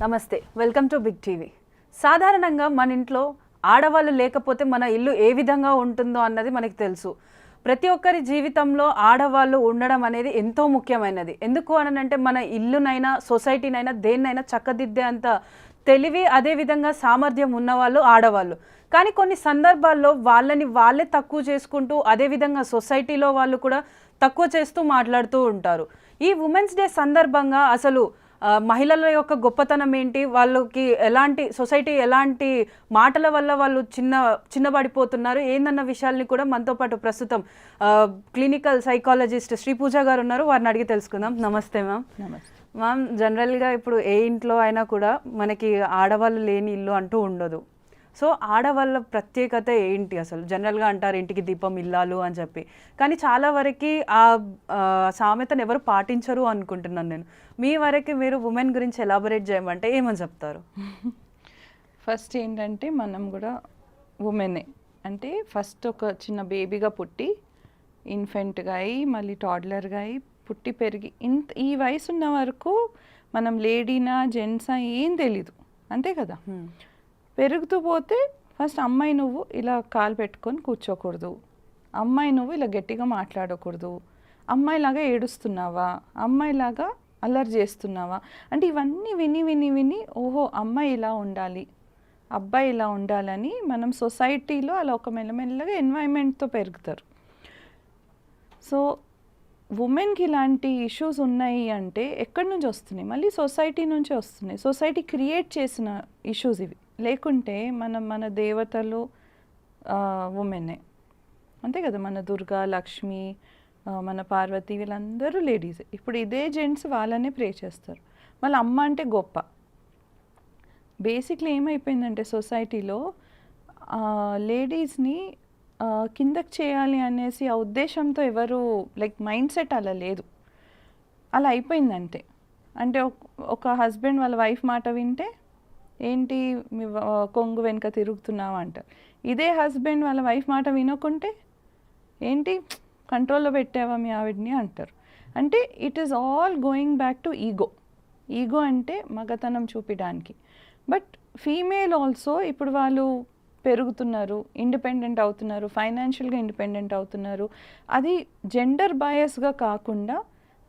నమస్తే, welcome to big TV. సాధారణంగా మన ఇంట్లో ఆడవాళ్ళు లేకపోతే మన ఇల్లు ఏ విధంగా ఉంటుందో అన్నది మనకు తెలుసు. ప్రతి ఒక్కరి జీవితంలో ఆడవాళ్ళు ఉండడం అనేది ఎంతో ముఖ్యమైనది. ఎందుకు అనంటే మన ఇల్లునైనా సొసైటీనైనా దేన్నైనా చక్కదిద్దే అంత తెలివి అదేవిధంగా సామర్థ్యం ఉన్నవాళ్ళు ఆడవాళ్ళు. కానీ కొన్ని సందర్భాల్లో వాళ్ళని వాళ్ళే తక్కువ చేసుకుంటూ అదేవిధంగా సొసైటీలో వాళ్ళు కూడా తక్కువ చేస్తూ మాట్లాడుతూ ఉంటారు. ఈ ఉమెన్స్ డే సందర్భంగా అసలు మహిళల యొక్క గొప్పతనం ఏంటి, వాళ్ళకి ఎలాంటి సొసైటీ ఎలాంటి మాటల వల్ల వాళ్ళు చిన్నబడిపోతున్నారు ఏందన్న విషయాల్ని కూడా మనతో పాటు ప్రస్తుతం క్లినికల్ సైకాలజిస్ట్ శ్రీ పూజ గారు ఉన్నారు. వారిని అడిగి తెలుసుకుందాం. నమస్తే మ్యామ్. నమస్తే మ్యామ్, జనరల్గా ఇప్పుడు ఏ ఇంట్లో అయినా కూడా మనకి ఆడవాళ్ళు లేని ఇల్లు అంటూ ఉండదు. సో ఆడవాళ్ళ ప్రత్యేకత ఏంటి అసలు? జనరల్గా అంటారు ఇంటికి దీపం ఇల్లాలు అని చెప్పి, కానీ చాలా వరకు ఆ సామెతను ఎవరు పాటించరు అనుకుంటున్నాను నేను. మీ వరకు మీరు ఉమెన్ గురించి ఎలాబొరేట్ చేయమంటే ఏమని చెప్తారు? ఫస్ట్ ఏంటంటే మనం కూడా ఉమెనే. అంటే ఫస్ట్ ఒక చిన్న బేబీగా పుట్టి ఇన్ఫెంట్గా అయ్యి మళ్ళీ టాడ్లర్గా అయ్యి పుట్టి పెరిగి ఈ వయసు ఉన్న వరకు మనం లేడీనా జెంట్సా ఏం తెలీదు, అంతే కదా. పెరుగుతూ పోతే ఫస్ట్ అమ్మాయి నువ్వు ఇలా కాలు పెట్టుకొని కూర్చోకూడదు, అమ్మాయి నువ్వు ఇలా గట్టిగా మాట్లాడకూడదు, అమ్మాయిలాగా ఏడుస్తున్నావా, అమ్మాయిలాగా అల్లరి చేస్తున్నావా, అంటే ఇవన్నీ విని విని విని ఓహో అమ్మాయి ఇలా ఉండాలి అబ్బాయి ఇలా ఉండాలని మనం సొసైటీలో అలా ఒక మెల్లమెల్లగా ఎన్వైరన్మెంట్తో పెరుగుతారు. సో ఉమెన్కి ఇలాంటి ఇష్యూస్ ఉన్నాయి అంటే ఎక్కడి నుంచి వస్తున్నాయి? మళ్ళీ సొసైటీ నుంచి వస్తున్నాయి. సొసైటీ క్రియేట్ చేసిన ఇష్యూస్ ఇవి. లేకుంటే మన దేవతలు ఉమెనే, అంతే కదా. మన దుర్గా, లక్ష్మి, మన పార్వతి వీళ్ళందరూ లేడీసే. ఇప్పుడు ఇదే జెంట్స్ వాళ్ళనే ప్రే చేస్తారు. మళ్ళీ అమ్మ అంటే గొప్ప. బేసిక్లీ ఏమైపోయిందంటే సొసైటీలో లేడీస్ని కిందకి చేయాలి అనేసి ఆ ఉద్దేశంతో ఎవరు మైండ్ సెట్ అలా లేదు, అలా అయిపోయిందంటే. అంటే ఒక హస్బెండ్ వాళ్ళ వైఫ్ మాట వింటే ఏంటి మీ కొంగు వెనుక తిరుగుతున్నావు అంటారు. ఇదే హస్బెండ్ వాళ్ళ వైఫ్ మాట వినకుంటే ఏంటి కంట్రోల్లో పెట్టావా మీ ఆవిడ్ని అంటారు. అంటే it is all going back to ego అంటే మగతనం చూపించడానికి. బట్ ఫీమేల్ ఆల్సో ఇప్పుడు వాళ్ళు పెరుగుతున్నారు, ఇండిపెండెంట్ అవుతున్నారు, ఫైనాన్షియల్గా ఇండిపెండెంట్ అవుతున్నారు. అది జెండర్ బయాస్గా కాకుండా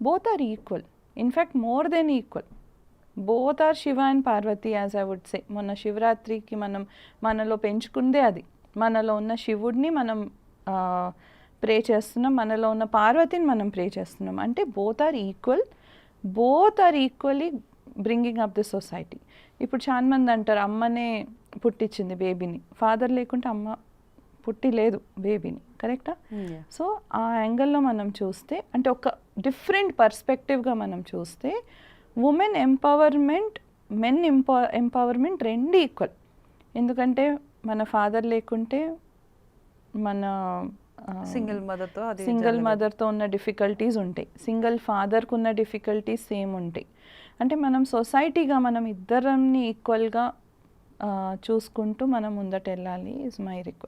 both are equal, in fact more than equal. Both are Shiva and Parvati as I would say. మొన్న శివరాత్రికి మనలో పెంచుకుందే అది. మనలో ఉన్న శివుడిని మనం ప్రే చేస్తున్నాం, మనలో ఉన్న పార్వతిని మనం ప్రే చేస్తున్నాం. అంటే both are equally bringing up the society. ఇప్పుడు చాలా మంది అంటారు అమ్మనే పుట్టించింది బేబీని, ఫాదర్ లేకుంటే అమ్మ పుట్టి లేదు బేబీని, కరెక్టా? సో ఆ యాంగిల్లో మనం చూస్తే, అంటే ఒక డిఫరెంట్ పర్స్పెక్టివ్గా మనం చూస్తే ఉమెన్ ఎంపవర్మెంట్, మెన్ ఎంపవర్మెంట్ రెండు ఈక్వల్. ఎందుకంటే మన ఫాదర్ లేకుంటే మన సింగిల్ మదర్తో ఉన్న డిఫికల్టీస్ ఉంటాయి, సింగిల్ ఫాదర్కు ఉన్న డిఫికల్టీస్ సేమ్ ఉంటాయి. అంటే మనం సొసైటీగా మనం ఇద్దరిని ఈక్వల్గా చూసుకుంటూ మనం ముందట వెళ్ళాలి ఇస్ మై రిక్వెస్ట్.